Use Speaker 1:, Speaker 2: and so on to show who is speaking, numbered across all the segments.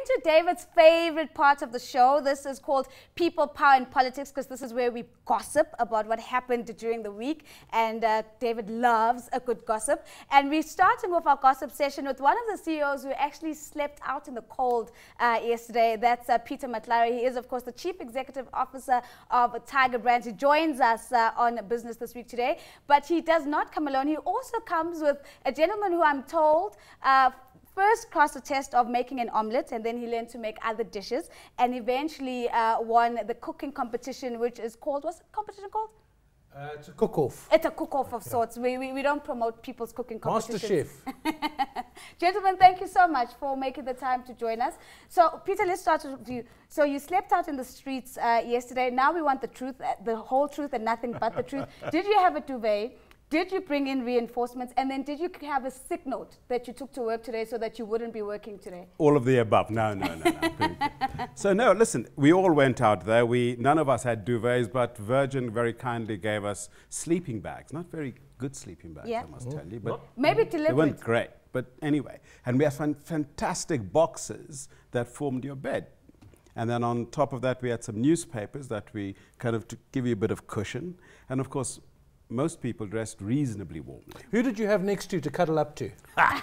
Speaker 1: into David's favorite part of the show. This is called People, Power and Politics, because this is where we gossip about what happened during the week. And David loves a good gossip. And we're starting with our gossip session with one of the CEOs who actually slept out in the cold yesterday. That's Peter Matlare. He is, of course, the Chief Executive Officer of Tiger Brands. He joins us on Business This Week today. But he does not come alone. He also comes with a gentleman who I'm told first passed the test of making an omelette, and then he learned to make other dishes, and eventually won the cooking competition, which is called, what's the competition called?
Speaker 2: It's a cook-off.
Speaker 1: It's a cook-off of sorts. We don't promote people's cooking competitions.
Speaker 2: Master Chef.
Speaker 1: Gentlemen, thank you so much for making the time to join us. So, Peter, let's start with you. So you slept out in the streets yesterday. Now we want the truth, the whole truth and nothing but the truth. Did you have a duvet? Did you bring in reinforcements? And then did you have a sick note that you took to work today so that you wouldn't be working today?
Speaker 3: All of the above. No. So no, listen, we all went out there. None of us had duvets, but Virgin very kindly gave us sleeping bags. Not very good sleeping bags, I must tell you. But
Speaker 1: maybe deliberate.
Speaker 3: They weren't great, but anyway. And we had fantastic boxes that formed your bed. And then on top of that, we had some newspapers that we kind of to give you a bit of cushion. And of course, most people dressed reasonably warmly.
Speaker 2: Who did you have next to cuddle up to?
Speaker 3: I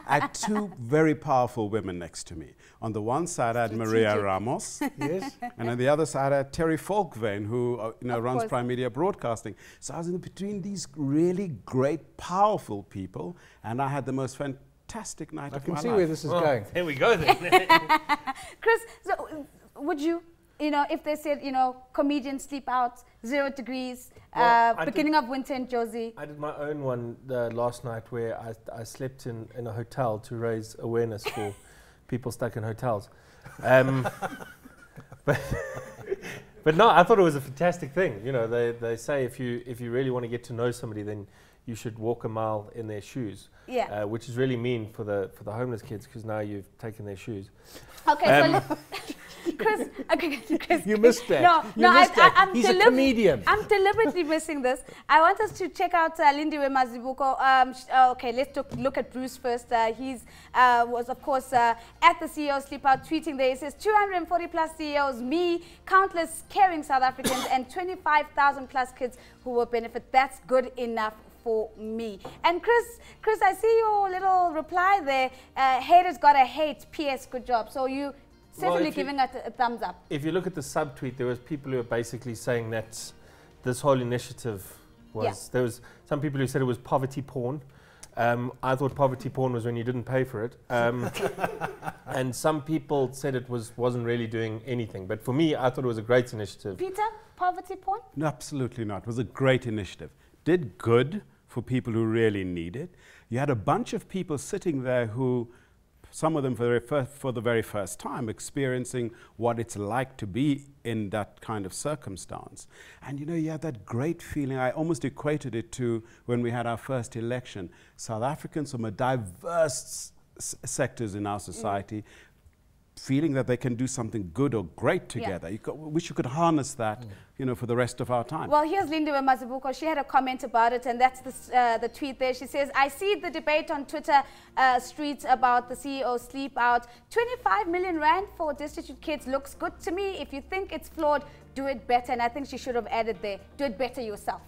Speaker 3: had two very powerful women next to me. On the one side, I had Maria Ramos.
Speaker 2: Yes.
Speaker 3: And on the other side, I had Terry Falkvein, who runs Prime Media Broadcasting. So I was in between these really great, powerful people, and I had the most fantastic night of my life.
Speaker 2: I can see where this is going.
Speaker 4: Here we go then.
Speaker 1: Chris, so would you, if they said, comedians sleep out, 0 degrees, beginning of winter in Jozi?
Speaker 4: I did my own one last night where I slept in a hotel to raise awareness for people stuck in hotels. But no, I thought it was a fantastic thing. They say if you really want to get to know somebody, then you should walk a mile in their shoes. Yeah. Which is really mean for the homeless kids, because now you've taken their shoes.
Speaker 1: Okay, so Chris,
Speaker 2: you missed that.
Speaker 1: I'm
Speaker 2: He's a comedian.
Speaker 1: I'm deliberately missing this. I want us to check out Lindiwe Mazibuko. Okay, let's look at Bruce first. He's was, of course, at the CEO Sleep Out, tweeting there. He says, 240 plus CEOs, me, countless caring South Africans, and 25,000 plus kids who will benefit. That's good enough for me. And Chris, I see your little reply there. Haters gotta hate. P.S. Good job. So you certainly giving it a thumbs up.
Speaker 4: If you look at the subtweet, there was people who are basically saying that this whole initiative was, there was some people who said it was poverty porn. I thought poverty porn was when you didn't pay for it. And some people said it wasn't really doing anything. But for me, I thought it was a great initiative.
Speaker 1: Peter, poverty porn?
Speaker 3: No, absolutely not. It was a great initiative. Did good for people who really need it. You had a bunch of people sitting there who, some of them for the very first time, experiencing what it's like to be in that kind of circumstance. And you had that great feeling. I almost equated it to when we had our first election. South Africans from a diverse sectors in our society feeling that they can do something good or great together. Wish you could harness that, for the rest of our time.
Speaker 1: Well, here's Lindiwe Mazibuko. She had a comment about it, and that's the tweet there. She says, I see the debate on Twitter streets about the CEO sleep out. 25 million rand for destitute kids looks good to me. If you think it's flawed, do it better. And I think she should have added there, do it better yourself,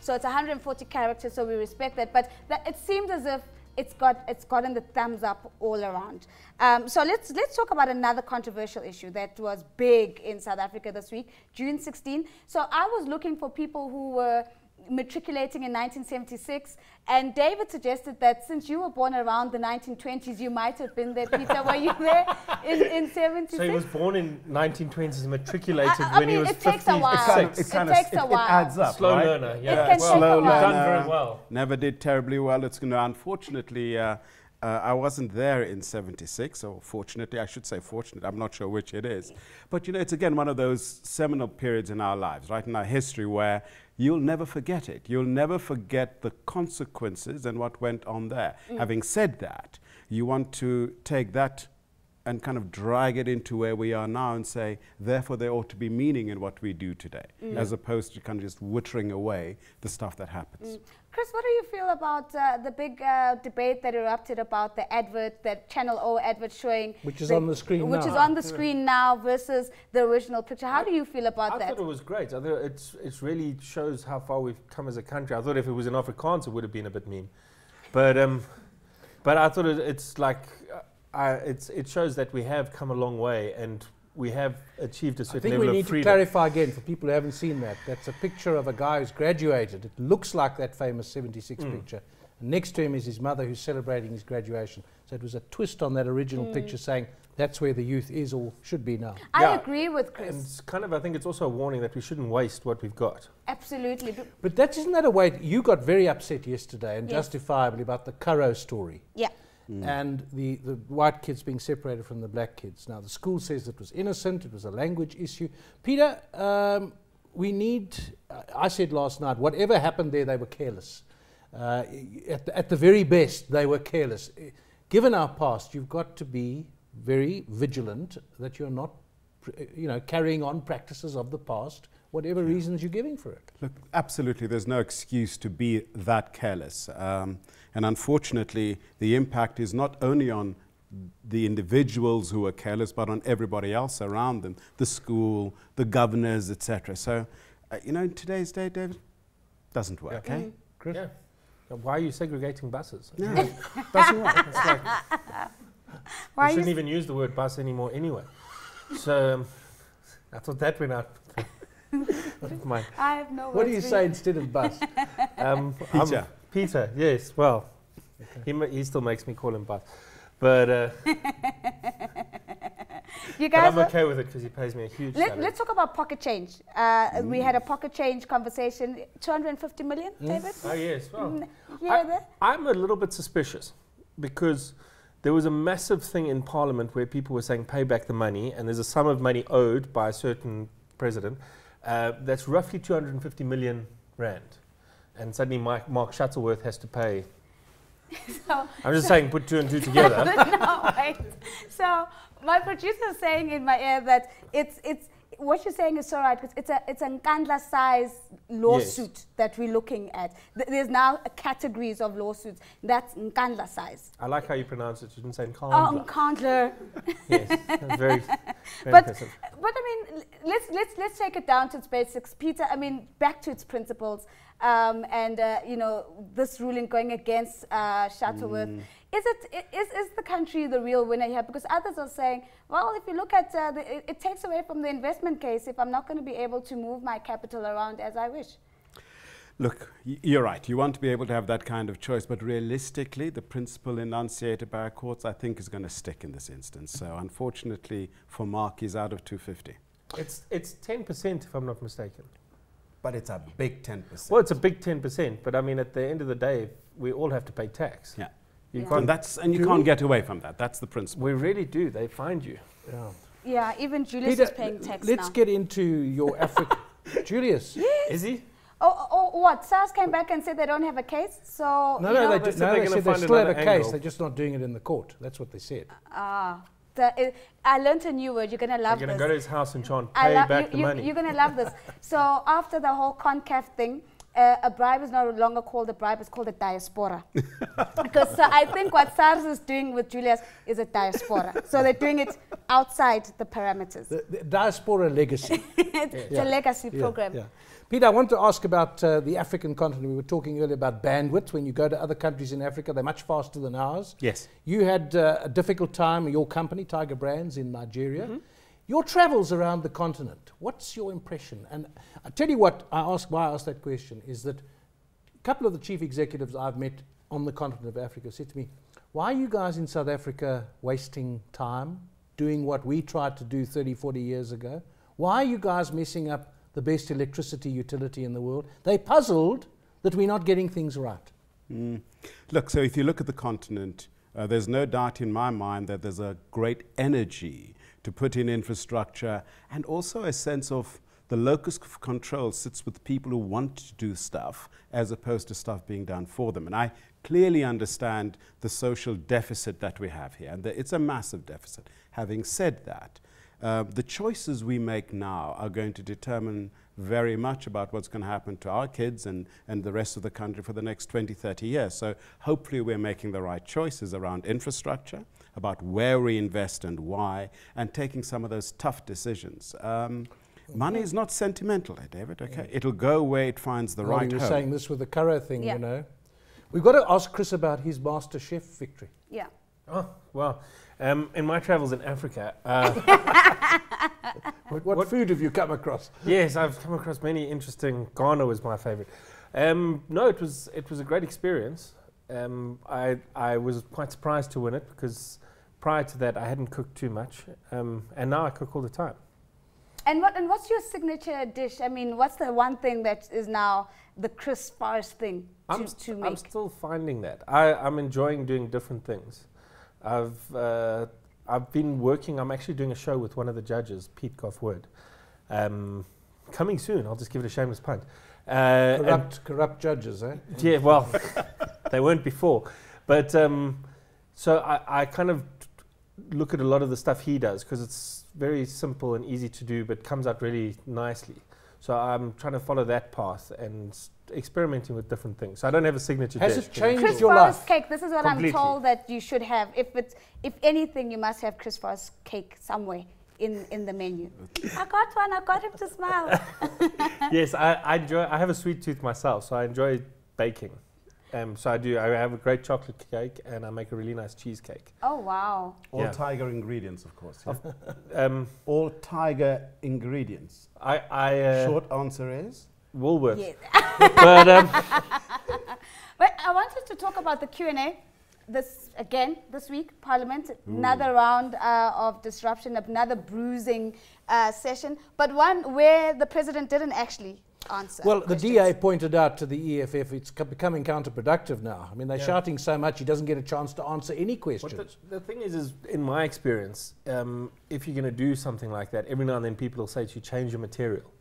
Speaker 1: So it's 140 characters, so we respect that. But it seemed as if it's gotten the thumbs up all around. So let's talk about another controversial issue that was big in South Africa this week, June 16. So I was looking for people who were matriculating in 1976, and David suggested that since you were born around the 1920s, you might have been there. Peter, were you there in 76?
Speaker 4: So he was born in 1920s and matriculated when he was 56.
Speaker 1: It takes a while.
Speaker 3: It adds up,
Speaker 4: Slow
Speaker 3: right?
Speaker 4: learner, yeah.
Speaker 1: It can take a while.
Speaker 4: Done very well.
Speaker 3: Never did terribly well. Unfortunately, I wasn't there in 76, or fortunately, I should say fortunate, I'm not sure which it is. But it's again one of those seminal periods in our lives, right, in our history, where you'll never forget it. You'll never forget the consequences and what went on there. Having said that, you want to take that and kind of drag it into where we are now and say, therefore there ought to be meaning in what we do today, as opposed to kind of just wittering away the stuff that happens.
Speaker 1: Chris, what do you feel about the big debate that erupted about the advert, that Channel O advert showing...
Speaker 2: Which is on the screen now.
Speaker 1: Which is on the screen now versus the original picture. How do you feel about that?
Speaker 4: I thought it was great. I thought it really shows how far we've come as a country. I thought if it was in Afrikaans, it would have been a bit mean. But I thought it's like... it shows that we have come a long way and we have achieved a certain level of freedom.
Speaker 2: I think we need to clarify again for people who haven't seen that. That's a picture of a guy who's graduated. It looks like that famous 76 picture. And next to him is his mother who's celebrating his graduation. So it was a twist on that original picture saying that's where the youth is or should be now.
Speaker 1: I agree with Chris.
Speaker 4: And it's kind of, I think it's also a warning that we shouldn't waste what we've got.
Speaker 1: Absolutely.
Speaker 2: But isn't that a way... You got very upset yesterday and justifiably about the Curro story.
Speaker 1: Yeah.
Speaker 2: And the white kids being separated from the black kids. Now, the school says it was innocent, it was a language issue. Peter, we need, I said last night, whatever happened there, they were careless. At the very best, they were careless. Given our past, you've got to be very vigilant that you're not, carrying on practices of the past, whatever reasons you're giving for it.
Speaker 3: Look, absolutely, there's no excuse to be that careless. And unfortunately, the impact is not only on the individuals who are careless, but on everybody else around them, the school, the governors, etc. So, in today's day, David, doesn't work, okay?
Speaker 2: Chris?
Speaker 4: Yeah. Why are you segregating buses?
Speaker 3: No, doesn't work.
Speaker 4: It's like, we shouldn't even use the word bus anymore anyway. So, I thought that went out.
Speaker 1: I have no
Speaker 2: What do you say instead of bus?
Speaker 3: Peter.
Speaker 4: Peter, yes. Well, he still makes me call him Bus. But,
Speaker 1: you guys
Speaker 4: but I'm okay with it because he pays me a huge salary.
Speaker 1: Let's talk about pocket change. We had a pocket change conversation. 250 million, David?
Speaker 4: Oh, yes. Well,
Speaker 1: I'm
Speaker 4: a little bit suspicious because there was a massive thing in Parliament where people were saying pay back the money, and there's a sum of money owed by a certain president. That's roughly 250 million rand. And suddenly Mark Shuttleworth has to pay. I'm just saying put 2 and 2 together.
Speaker 1: No, wait. So my producer is saying in my ear that it's what you're saying is so right, because it's a Nkandla size lawsuit that we're looking at. There's now categories of lawsuits. That's Nkandla size.
Speaker 4: I like how you pronounce it. You didn't say Nkandla.
Speaker 1: Oh, Nkandla.
Speaker 4: Yes, that's very impressive.
Speaker 1: But I mean, let's take it down to its basics, Peter. I mean, back to its principles. This ruling going against Shuttleworth. Is the country the real winner here? Because others are saying, well, if you look at it takes away from the investment case if I'm not going to be able to move my capital around as I wish.
Speaker 3: Look, you're right. You want to be able to have that kind of choice, but realistically, the principle enunciated by our courts, I think, is going to stick in this instance. So, unfortunately, for Mark, he's out of 250.
Speaker 4: It's 10%, if I'm not mistaken.
Speaker 3: But it's a big 10%.
Speaker 4: Well, it's a big 10%, but I mean, at the end of the day, we all have to pay tax.
Speaker 3: Yeah.
Speaker 4: You
Speaker 3: And you can't get away from that. That's the principle.
Speaker 4: We really do. They find you.
Speaker 1: Yeah, even Julius is paying tax now.
Speaker 2: Let's get into your Africa. Julius.
Speaker 1: Yes.
Speaker 4: Is he?
Speaker 1: Oh, what? SARS came back and said they don't have a case? So
Speaker 2: No, they said they still have a case.
Speaker 4: angle.
Speaker 2: They're just not doing it in the court. That's what they said.
Speaker 1: I learned a new word. You're going to love this.
Speaker 4: You're going to go to his house and try and pay back the money.
Speaker 1: You're going to love this. So after the whole CONCAF thing, a bribe is no longer called a bribe, it's called a diaspora. Because I think what SARS is doing with Julius is a diaspora. So they're doing it outside the parameters.
Speaker 2: The diaspora legacy.
Speaker 1: It's a legacy program.
Speaker 2: Yeah. Peter, I want to ask about the African continent. We were talking earlier about bandwidth. When you go to other countries in Africa, they're much faster than ours.
Speaker 3: Yes.
Speaker 2: You had a difficult time, your company, Tiger Brands, in Nigeria. Your travels around the continent, what's your impression? And I tell you what, why I asked that question is that a couple of the chief executives I've met on the continent of Africa said to me, why are you guys in South Africa wasting time doing what we tried to do 30, 40 years ago? Why are you guys messing up the best electricity utility in the world? They're puzzled that we're not getting things right.
Speaker 3: Look, so if you look at the continent, there's no doubt in my mind that there's a great energy to put in infrastructure, and also a sense of the locus of control sits with people who want to do stuff as opposed to stuff being done for them. And I clearly understand the social deficit that we have here. And it's a massive deficit. Having said that, the choices we make now are going to determine very much about what's going to happen to our kids and the rest of the country for the next 20, 30 years. So hopefully we're making the right choices around infrastructure, about where we invest and why, and taking some of those tough decisions. Money is not sentimental, David, okay? Yeah. It'll go where it finds the right home.
Speaker 2: You were saying this with the Curra thing, you know. We've got to ask Chris about his MasterChef victory.
Speaker 1: Yeah.
Speaker 4: Oh, well, in my travels in Africa...
Speaker 2: what food have you come across?
Speaker 4: Yes, I've come across many interesting... Ghana was my favorite. No, it was a great experience. I was quite surprised to win it because prior to that I hadn't cooked too much, and now I cook all the time.
Speaker 1: And what's your signature dish? I mean, what's the one thing that is now the Chris Forrest thing to make?
Speaker 4: I'm still finding that. I'm enjoying doing different things. I've been working. I'm actually doing a show with one of the judges, Pete Goff-Wood. Coming soon. I'll just give it a shameless punt.
Speaker 2: Corrupt judges, eh?
Speaker 4: Yeah, well, they weren't before. But so I kind of look at a lot of the stuff he does because it's very simple and easy to do, but comes out really nicely. So I'm trying to follow that path and experimenting with different things. So I don't have a signature dish.
Speaker 2: Has it changed
Speaker 1: Chris
Speaker 2: your
Speaker 1: Forrest
Speaker 2: life?
Speaker 1: cake. This is what
Speaker 4: Completely.
Speaker 1: I'm told that you should have. If anything, you must have Chris Forrest cake somewhere in the menu. I got one. I got him to smile.
Speaker 4: Yes, I have a sweet tooth myself, so I enjoy baking. So I have a great chocolate cake and I make a really nice cheesecake.
Speaker 1: Oh, wow.
Speaker 3: All
Speaker 4: Yeah.
Speaker 3: Tiger ingredients, of course. Yeah. All Tiger ingredients. Short answer is?
Speaker 4: Woolworth.
Speaker 1: Yes.
Speaker 4: But
Speaker 1: I wanted to talk about the Q&A. This week, Parliament, another round of disruption, another bruising session, but one where the President didn't actually answer.
Speaker 2: Well,
Speaker 1: questions.
Speaker 2: the DA pointed out to the EFF it's becoming counterproductive now. I mean, they're shouting so much he doesn't get a chance to answer any questions.
Speaker 4: The thing is in my experience, if you're going to do something like that, every now and then people will say to you, change your material.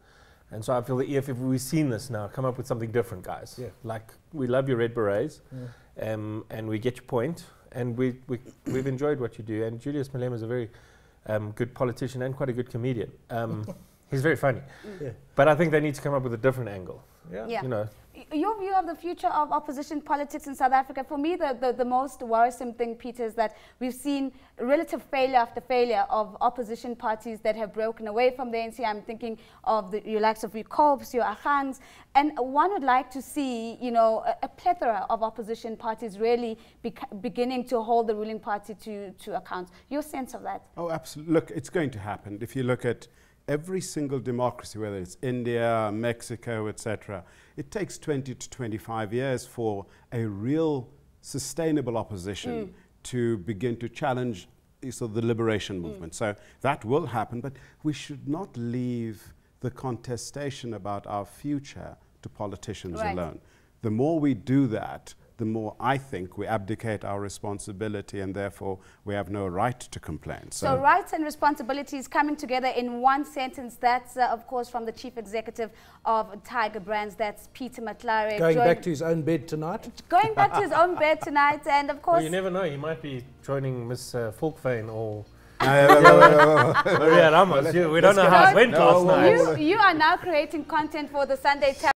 Speaker 4: And so I feel the EFF, we've seen this now, come up with something different, guys. Yeah. Like, we love your red berets, and we get your point, and we've enjoyed what you do. And Julius Malema is a very good politician and quite a good comedian. He's very funny. Yeah. But I think they need to come up with a different angle.
Speaker 1: Yeah.
Speaker 4: You know.
Speaker 1: Your view of the future of opposition politics in South Africa, for me, the most worrisome thing, Peter, is that we've seen relative failure after failure of opposition parties that have broken away from the ANC. I'm thinking of your likes of your COPs, your Agangs, and one would like to see, you know, a plethora of opposition parties really beginning to hold the ruling party to account. Your sense of that?
Speaker 3: Oh, absolutely. Look, it's going to happen. If you look at every single democracy, whether it's India, Mexico, etc., it takes 20 to 25 years for a real sustainable opposition to begin to challenge the liberation movement. So that will happen, but we should not leave the contestation about our future to politicians alone. The more we do that, the more I think we abdicate our responsibility and therefore we have no right to complain.
Speaker 1: So rights and responsibilities coming together in one sentence. That's, of course, from the Chief Executive of Tiger Brands. That's Peter Matlare.
Speaker 2: Going back to his own bed tonight?
Speaker 1: Going back to his own bed tonight. And, of course...
Speaker 4: Well, you never know. He might be joining Miss Falkvane or... Maria Ramos. We don't know how it went last night.
Speaker 1: You are now creating content for the Sunday